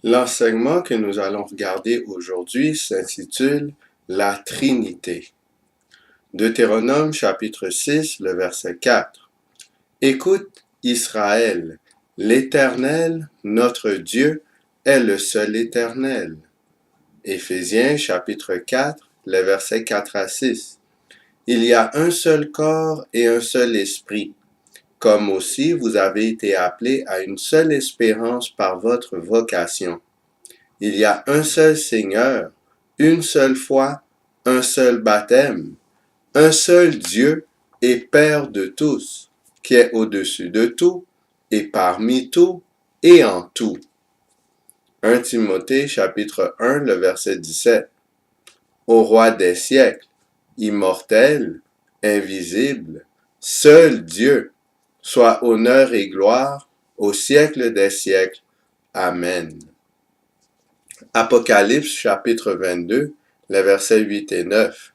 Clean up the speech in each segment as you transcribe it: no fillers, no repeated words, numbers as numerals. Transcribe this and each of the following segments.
L'enseignement que nous allons regarder aujourd'hui s'intitule La Trinité. Deutéronome chapitre 6, le verset 4. Écoute Israël, l'Éternel, notre Dieu, est le seul Éternel. Éphésiens chapitre 4, les versets 4 à 6. Il y a un seul corps et un seul esprit, comme aussi vous avez été appelés à une seule espérance par votre vocation. Il y a un seul Seigneur, une seule foi, un seul baptême, un seul Dieu et Père de tous, qui est au-dessus de tout, et parmi tout, et en tout. 1 Timothée chapitre 1, le verset 17. Au roi des siècles, immortel, invisible, seul Dieu, soit honneur et gloire au siècle des siècles. Amen. Apocalypse chapitre 22, les versets 8 et 9.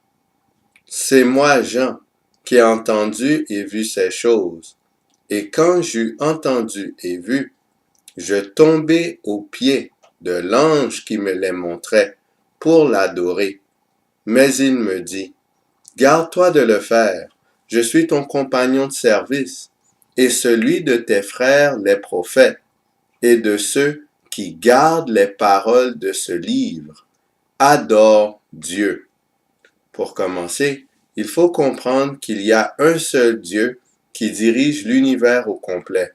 C'est moi, Jean, qui ai entendu et vu ces choses. Et quand j'eus entendu et vu, je tombai aux pieds de l'ange qui me les montrait pour l'adorer. Mais il me dit, garde-toi de le faire, je suis ton compagnon de service, et celui de tes frères les prophètes, et de ceux qui gardent les paroles de ce livre. Adore Dieu. Pour commencer, il faut comprendre qu'il y a un seul Dieu qui dirige l'univers au complet.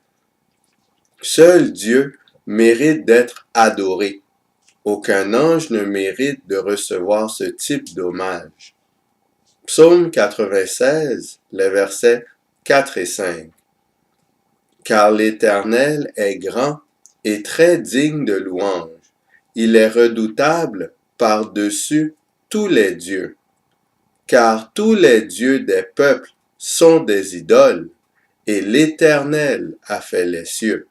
Seul Dieu mérite d'être adoré. Aucun ange ne mérite de recevoir ce type d'hommage. Psaume 96, les versets 4 et 5. Car l'Éternel est grand et très digne de louange. Il est redoutable par-dessus tous les dieux. Car tous les dieux des peuples sont des idoles, et l'Éternel a fait les cieux.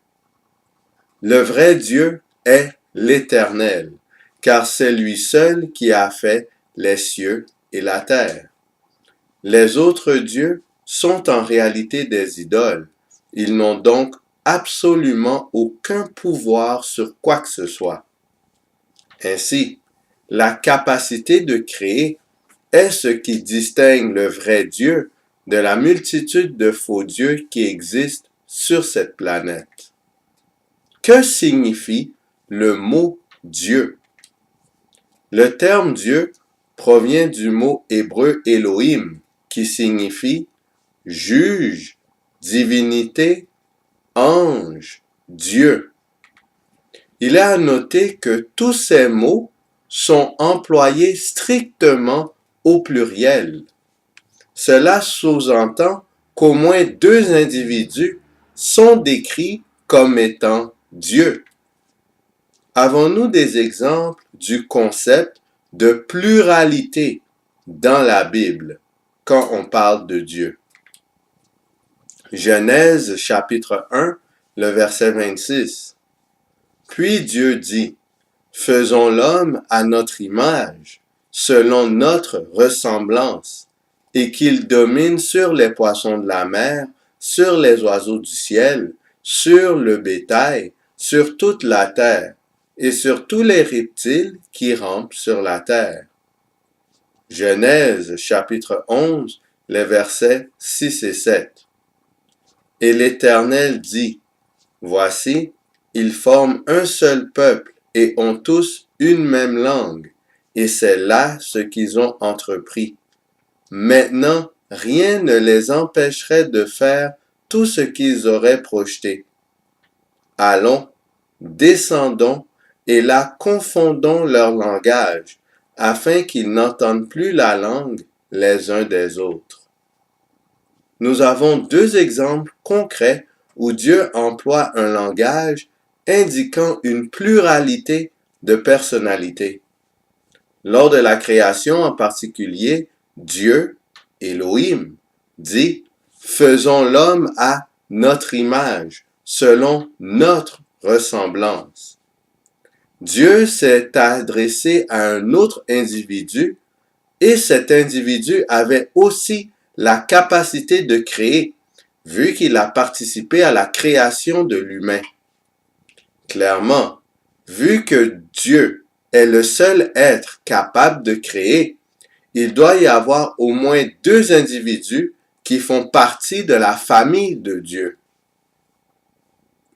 Le vrai Dieu est l'Éternel, car c'est lui seul qui a fait les cieux et la terre. Les autres dieux sont en réalité des idoles. Ils n'ont donc absolument aucun pouvoir sur quoi que ce soit. Ainsi, la capacité de créer est ce qui distingue le vrai Dieu de la multitude de faux dieux qui existent sur cette planète. Que signifie le mot Dieu? Le terme Dieu provient du mot hébreu Elohim, qui signifie juge, divinité, ange, Dieu. Il est à noter que tous ces mots sont employés strictement au pluriel. Cela sous-entend qu'au moins deux individus sont décrits comme étant Dieu. Avons-nous des exemples du concept de pluralité dans la Bible quand on parle de Dieu? Genèse chapitre 1, le verset 26. Puis Dieu dit, faisons l'homme à notre image, selon notre ressemblance, et qu'il domine sur les poissons de la mer, sur les oiseaux du ciel, sur le bétail, sur toute la terre, et sur tous les reptiles qui rampent sur la terre. Genèse chapitre 11, les versets 6 et 7. Et l'Éternel dit, voici, ils forment un seul peuple et ont tous une même langue, et c'est là ce qu'ils ont entrepris. Maintenant, rien ne les empêcherait de faire tout ce qu'ils auraient projeté. Allons, descendons, et là confondons leur langage, afin qu'ils n'entendent plus la langue les uns des autres. Nous avons deux exemples concrets où Dieu emploie un langage indiquant une pluralité de personnalités. Lors de la création en particulier, Dieu, Elohim, dit « Faisons l'homme à notre image, selon notre ressemblance ». Dieu s'est adressé à un autre individu et cet individu avait aussi la capacité de créer, vu qu'il a participé à la création de l'humain. Clairement, Vu que Dieu est le seul être capable de créer, il doit y avoir au moins deux individus qui font partie de la famille de Dieu.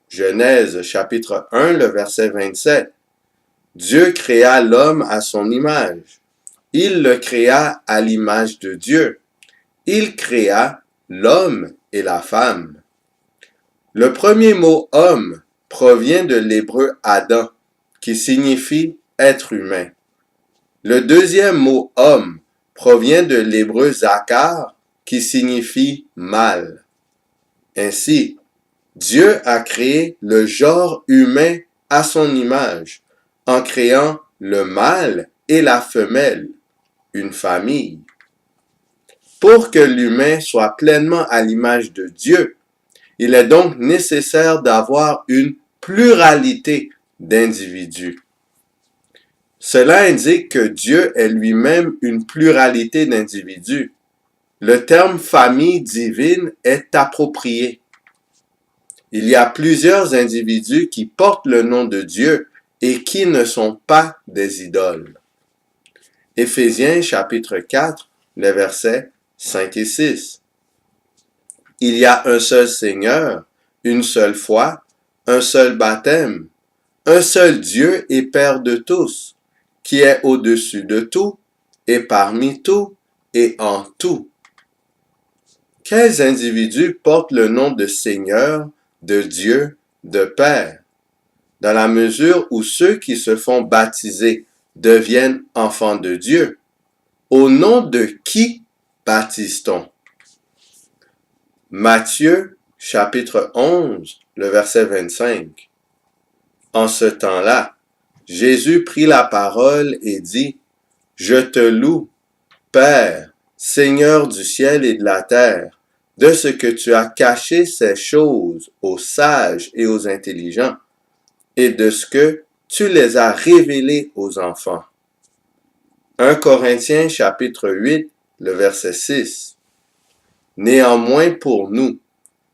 Genèse chapitre 1, le verset 27. Dieu créa l'homme à son image. Il le créa à l'image de Dieu. Il créa l'homme et la femme. Le premier mot homme provient de l'hébreu Adam, qui signifie être humain. Le deuxième mot homme provient de l'hébreu Zakar, qui signifie mâle. Ainsi, Dieu a créé le genre humain à son image, en créant le mâle et la femelle, une famille. Pour que l'humain soit pleinement à l'image de Dieu, il est donc nécessaire d'avoir une pluralité d'individus. Cela indique que Dieu est lui-même une pluralité d'individus. Le terme famille divine est approprié. Il y a plusieurs individus qui portent le nom de Dieu et qui ne sont pas des idoles. Éphésiens chapitre 4, les versets 5 et 6. Il y a un seul Seigneur, une seule foi, un seul baptême, un seul Dieu et Père de tous, qui est au-dessus de tout, et parmi tout, et en tout. Quels individus portent le nom de Seigneur, de Dieu, de Père? Dans la mesure où ceux qui se font baptiser deviennent enfants de Dieu, au nom de qui baptise-t-on? Matthieu, chapitre 11, le verset 25. En ce temps-là, Jésus prit la parole et dit, « Je te loue, Père, Seigneur du ciel et de la terre, de ce que tu as caché ces choses aux sages et aux intelligents, et de ce que tu les as révélées aux enfants. » 1 Corinthiens chapitre 8, le verset 6. Néanmoins pour nous,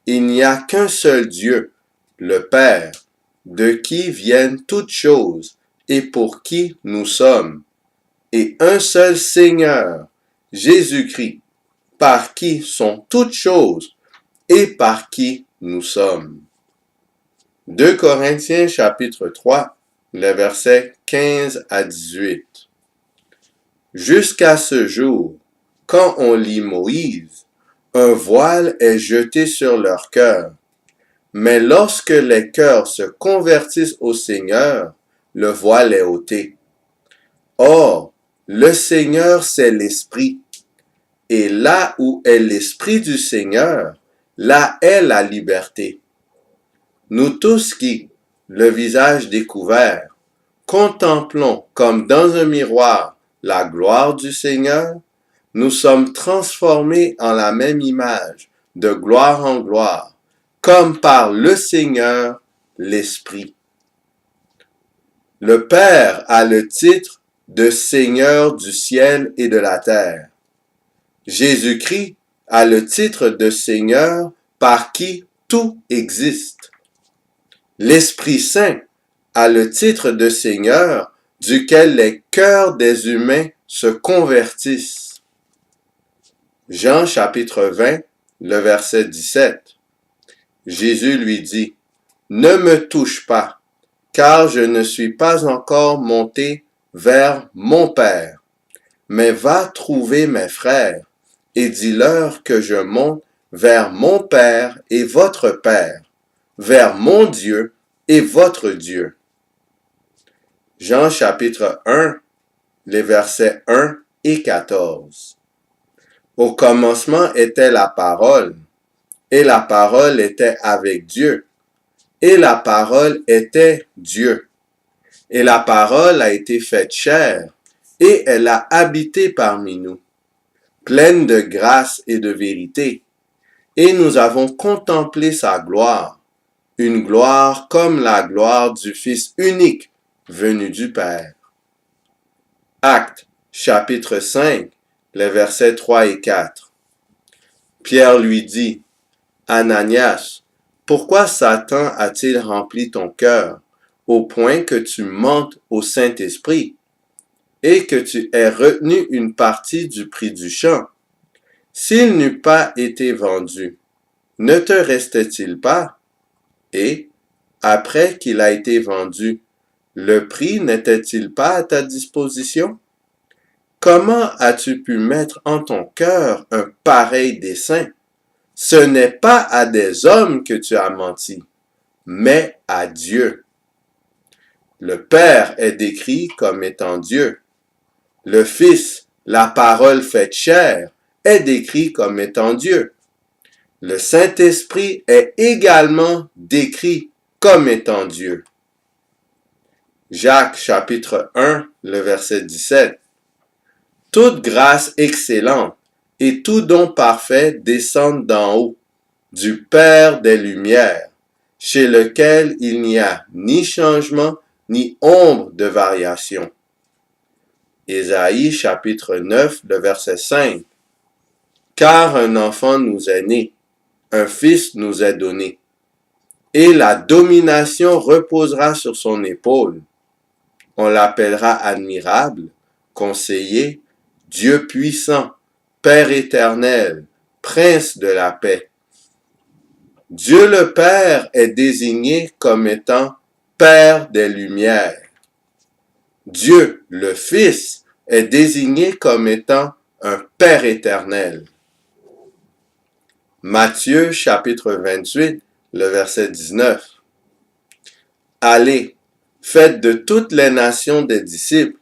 il n'y a qu'un seul Dieu, le Père, de qui viennent toutes choses et pour qui nous sommes, et un seul Seigneur, Jésus-Christ, par qui sont toutes choses et par qui nous sommes. 2 Corinthiens chapitre 3, les versets 15 à 18. Jusqu'à ce jour, quand on lit Moïse, un voile est jeté sur leur cœur. Mais lorsque les cœurs se convertissent au Seigneur, le voile est ôté. Or, le Seigneur, c'est l'Esprit. Et là où est l'Esprit du Seigneur, là est la liberté. Nous tous qui, le visage découvert, contemplons comme dans un miroir la gloire du Seigneur, nous sommes transformés en la même image, de gloire en gloire, comme par le Seigneur, l'Esprit. Le Père a le titre de Seigneur du ciel et de la terre. Jésus-Christ a le titre de Seigneur par qui tout existe. L'Esprit Saint a le titre de Seigneur duquel les cœurs des humains se convertissent. Jean chapitre 20, le verset 17. Jésus lui dit, « Ne me touche pas, car je ne suis pas encore monté vers mon Père, mais va trouver mes frères, et dis-leur que je monte vers mon Père et votre Père, vers mon Dieu et votre Dieu. » Jean chapitre 1, les versets 1 et 14. Au commencement était la parole, et la parole était avec Dieu, et la parole était Dieu. Et la parole a été faite chair, et elle a habité parmi nous, pleine de grâce et de vérité. Et nous avons contemplé sa gloire, une gloire comme la gloire du Fils unique venu du Père. Actes, chapitre 5, les versets 3 et 4. Pierre lui dit, « Ananias, pourquoi Satan a-t-il rempli ton cœur au point que tu mentes au Saint-Esprit et que tu aies retenu une partie du prix du champ. S'il n'eût pas été vendu, ne te restait-il pas? Et, après qu'il a été vendu, le prix n'était-il pas à ta disposition? Comment as-tu pu mettre en ton cœur un pareil dessein? Ce n'est pas à des hommes que tu as menti, mais à Dieu. Le Père est décrit comme étant Dieu. Le Fils, la parole faite chair, est décrit comme étant Dieu. Le Saint-Esprit est également décrit comme étant Dieu. Jacques chapitre 1, le verset 17. Toute grâce excellente et tout don parfait descendent d'en haut, du Père des Lumières, chez lequel il n'y a ni changement ni ombre de variation. Ésaïe chapitre 9, le verset 5. Car un enfant nous est né, un fils nous est donné, et la domination reposera sur son épaule. On l'appellera admirable, conseiller, Dieu puissant, Père éternel, Prince de la paix. Dieu le Père est désigné comme étant Père des Lumières. Dieu le Fils est désigné comme étant un Père éternel. Matthieu chapitre 28, le verset 19. Allez, faites de toutes les nations des disciples,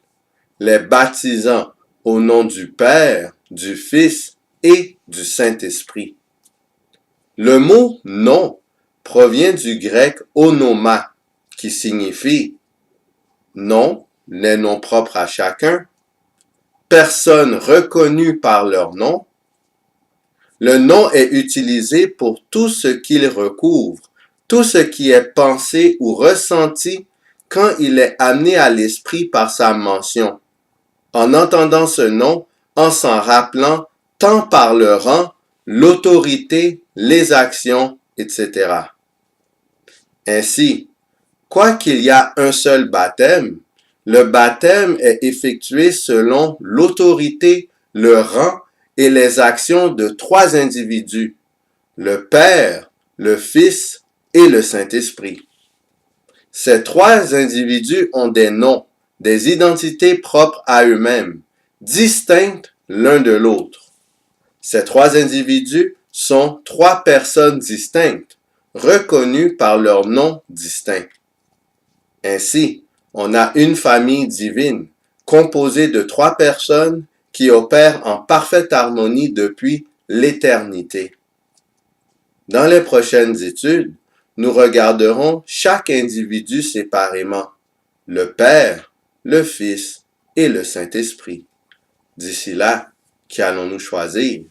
les baptisant au nom du Père, du Fils et du Saint-Esprit. Le mot « nom » provient du grec « onoma » qui signifie « nom », les noms propres à chacun, personnes reconnues par leur nom. Le nom est utilisé pour tout ce qu'il recouvre, tout ce qui est pensé ou ressenti quand il est amené à l'esprit par sa mention. En entendant ce nom, en s'en rappelant tant par le rang, l'autorité, les actions, etc. Ainsi, quoiqu'il y a un seul baptême, le baptême est effectué selon l'autorité, le rang et les actions de trois individus, le Père, le Fils et le Saint-Esprit. Ces trois individus ont des noms, des identités propres à eux-mêmes, distinctes l'un de l'autre. Ces trois individus sont trois personnes distinctes, reconnues par leurs noms distincts. Ainsi, on a une famille divine, composée de trois personnes qui opèrent en parfaite harmonie depuis l'éternité. Dans les prochaines études, nous regarderons chaque individu séparément, le Père, le Fils et le Saint-Esprit. D'ici là, qui allons-nous choisir?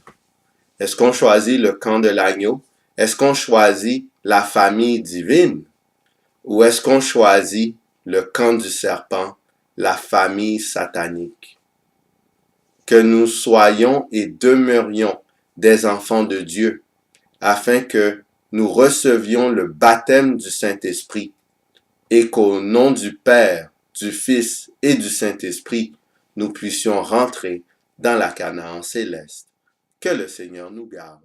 Est-ce qu'on choisit le camp de l'agneau? Est-ce qu'on choisit la famille divine? Ou est-ce qu'on choisit le camp du serpent, la famille satanique? Que nous soyons et demeurions des enfants de Dieu, afin que nous recevions le baptême du Saint-Esprit et qu'au nom du Père, du Fils et du Saint-Esprit, nous puissions rentrer dans la Canaan céleste. Que le Seigneur nous garde.